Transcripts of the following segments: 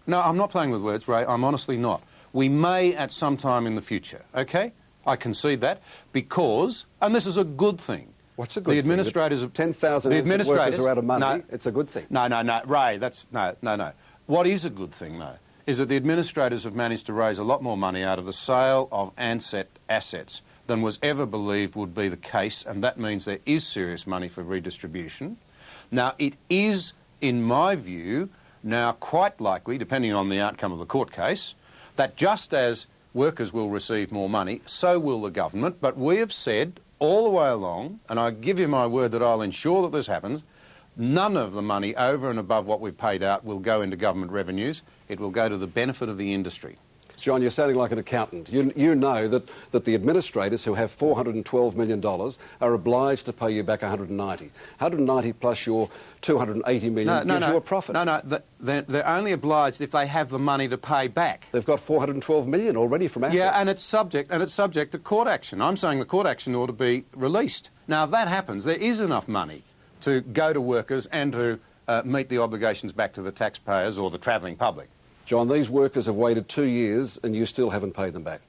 No, I'm not playing with words, Ray. I'm honestly not. We may at some time in the future, OK? I concede that because, and this is a good thing. What's a good thing? The administrators of 10,000 workers are out of money. No, it's a good thing. No, Ray, that's no. What is a good thing, though, is that the administrators have managed to raise a lot more money out of the sale of Ansett assets than was ever believed would be the case, and that means there is serious money for redistribution. Now, it is, in my view, now quite likely, depending on the outcome of the court case, that just as workers will receive more money, so will the government. But we have said all the way along, and I give you my word that I'll ensure that this happens, none of the money over and above what we've paid out will go into government revenues. It will go to the benefit of the industry. John, you're sounding like an accountant. You know that the administrators who have $412 million are obliged to pay you back 190. 190 plus your $280 million gives you a profit. No, they're only obliged if they have the money to pay back. They've got $412 million already from assets. Yeah, and it's subject to court action. I'm saying the court action ought to be released. Now, if that happens, there is enough money to go to workers and to meet the obligations back to the taxpayers or the travelling public. John, these workers have waited 2 years and you still haven't paid them back.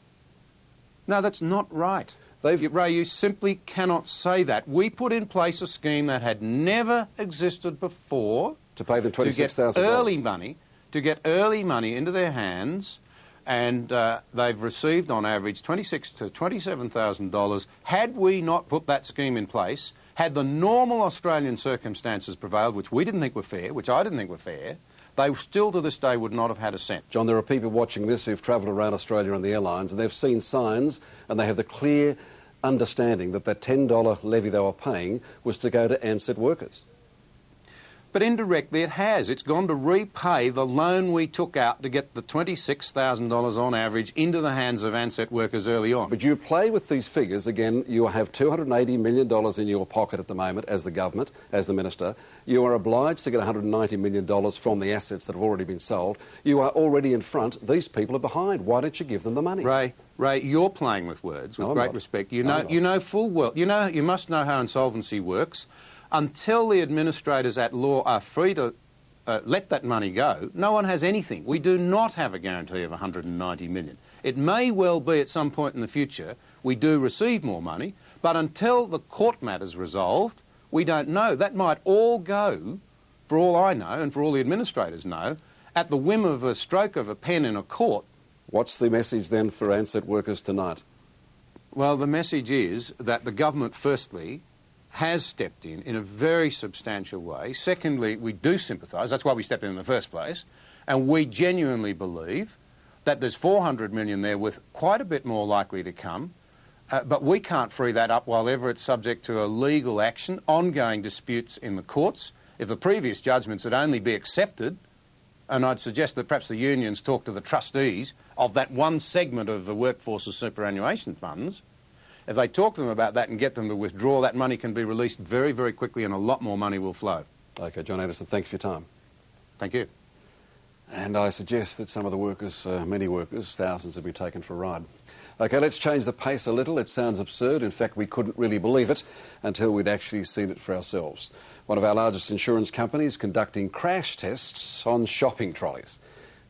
No, that's not right. Ray, you simply cannot say that. We put in place a scheme that had never existed before to pay them $26,000. To get early money into their hands, and they've received on average $26,000 to $27,000. Had we not put that scheme in place, had the normal Australian circumstances prevailed, which we didn't think were fair, which I didn't think were fair, they still to this day would not have had a cent. John, there are people watching this who've travelled around Australia on the airlines and they've seen signs and they have the clear understanding that that $10 levy they were paying was to go to Ansett workers. But indirectly it has. It's gone to repay the loan we took out to get the $26,000 on average into the hands of Ansett workers early on. But you play with these figures. Again, you have $280 million in your pocket at the moment as the government, as the minister. You are obliged to get $190 million from the assets that have already been sold. You are already in front. These people are behind. Why don't you give them the money? Ray, you're playing with words, with great respect. You know full well. You must know how insolvency works. Until the administrators at law are free to let that money go, no one has anything. We do not have a guarantee of $190 million. It may well be at some point in the future we do receive more money, but until the court matter's resolved, we don't know. That might all go, for all I know and for all the administrators know, at the whim of a stroke of a pen in a court. What's the message then for Ansett workers tonight? Well, the message is that the government, firstly, has stepped in a very substantial way. Secondly, we do sympathise. That's why we stepped in the first place. And we genuinely believe that there's $400 million there with quite a bit more likely to come. But we can't free that up while ever it's subject to a legal action, ongoing disputes in the courts. If the previous judgments would only be accepted, and I'd suggest that perhaps the unions talk to the trustees of that one segment of the workforce's superannuation funds. If they talk to them about that and get them to withdraw, that money can be released very, very quickly and a lot more money will flow. OK, John Anderson, thanks for your time. Thank you. And I suggest that some of the workers, many workers, thousands, have been taken for a ride. OK, let's change the pace a little. It sounds absurd. In fact, we couldn't really believe it until we'd actually seen it for ourselves. One of our largest insurance companies conducting crash tests on shopping trolleys.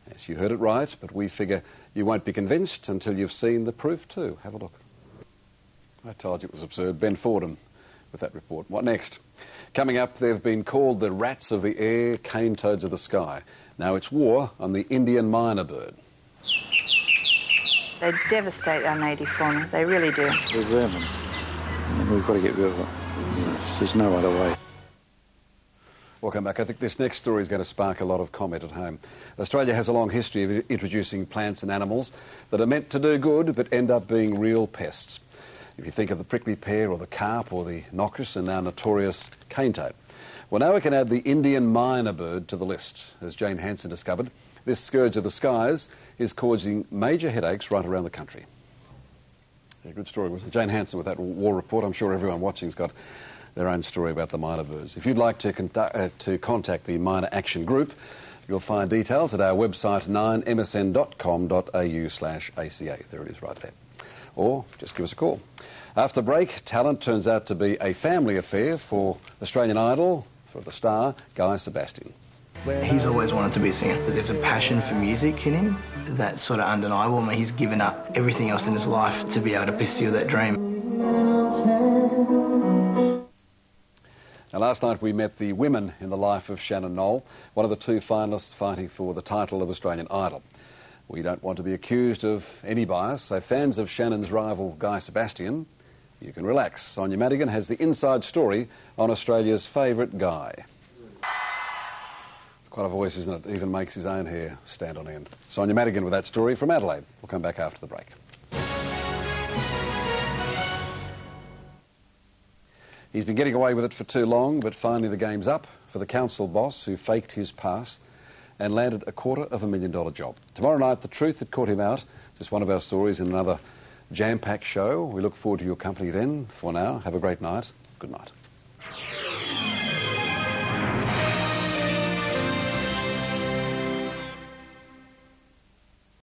Yes, you heard it right, but we figure you won't be convinced until you've seen the proof too. Have a look. I told you it was absurd. Ben Fordham with that report. What next? Coming up, they've been called the rats of the air, cane toads of the sky. Now it's war on the Indian myna bird. They devastate our native fauna. They really do. They're vermin, and we've got to get rid of them. Yes, there's no other way. Welcome back. I think this next story is going to spark a lot of comment at home. Australia has a long history of introducing plants and animals that are meant to do good but end up being real pests. If you think of the prickly pear or the carp or the noxious and now notorious cane toad. Well, now we can add the Indian myna bird to the list. As Jane Hansen discovered, this scourge of the skies is causing major headaches right around the country. Yeah, good story, wasn't it? Jane Hansen with that war report. I'm sure everyone watching's got their own story about the myna birds. If you'd like to contact the Myna Action Group, you'll find details at our website 9msn.com.au/ACA. There it is right there. Or just give us a call. After the break, talent turns out to be a family affair for Australian Idol, for the star, Guy Sebastian. He's always wanted to be a singer, but there's a passion for music in him that's sort of undeniable. I mean, he's given up everything else in his life to be able to pursue that dream. Now, last night we met the women in the life of Shannon Noll, one of the two finalists fighting for the title of Australian Idol. We don't want to be accused of any bias, so fans of Shannon's rival Guy Sebastian, you can relax. Sonia Madigan has the inside story on Australia's favourite Guy. It's quite a voice, isn't it? Even makes his own hair stand on end. Sonia Madigan with that story from Adelaide. We'll come back after the break. He's been getting away with it for too long, but finally the game's up for the council boss who faked his pass and landed a $250,000 job. Tomorrow night, the truth that caught him out. Just one of our stories in another jam-packed show. We look forward to your company then. For now, have a great night. Good night.